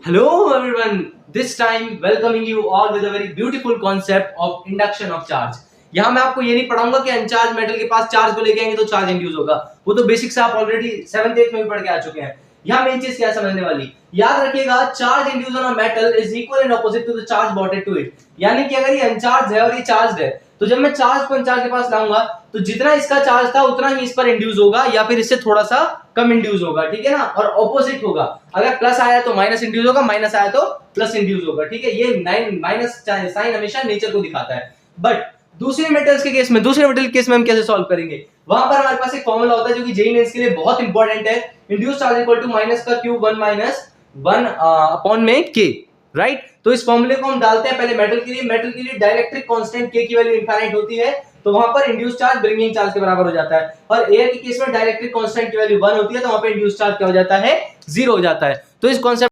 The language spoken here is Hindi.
Hello everyone, this time welcoming you all with a very beautiful concept of induction of charge. यहाँ मैं आपको ये नहीं पढ़ाऊंगा कि अनचार्ज मेटल के पास चार्ज को लेके आएंगे तो चार्ज इंड्यूस होगा, वो तो बेसिक से आप ऑलरेडी 7th 8th में भी पढ़ के आ चुके हैं। यहाँ मेन चीज क्या समझने वाली, याद रखिएगा charge induce on a metal is equal and opposite to the charge bonded to it. यानी कि अगर ये अनचार्ज है और ये चार्ज है तो जब मैं चार्ज को अनचार्ज के पास लाऊंगा तो जितना इसका चार्ज था उतना ही इस पर इंड्यूस होगा या फिर इससे थोड़ा सा कम इंड्यूस होगा, ठीक है ना। और ऑपोजिट होगा, अगर प्लस आया तो माइनस इंड्यूस होगा, माइनस आया तो प्लस इंड्यूस होगा, ठीक है। ये माइनस साइन हमेशा नेचर को दिखाता है। बट दूसरे मेटल्स के केस में, दूसरे मेटल के केस में हम कैसे सॉल्व करेंगे, वहां पर हमारे पास एक फॉर्मूला होता है जो कि जेईई मेंस के लिए बहुत इंपॉर्टेंट है। Induce charge equal to minus का क्यूब 1 माइनस 1 अपॉन में के, राइट। तो इस फॉर्मूले को हम डालते हैं पहले मेटल के लिए। मेटल के लिए डाइलेक्ट्रिक कांस्टेंट के की वैल्यू इनफाइनाइट होती है, तो वहां पर इंड्यूस चार्ज ब्रिंगिंग चार्ज के बराबर हो जाता है। और एयर के केस में डाइलेक्ट्रिक कांस्टेंट की वैल्यू 1 होती है, तो वहां पर इंड्यूस चार्ज क्या हो जाता है, 0 हो जाता है। तो इस कॉन्सेप्ट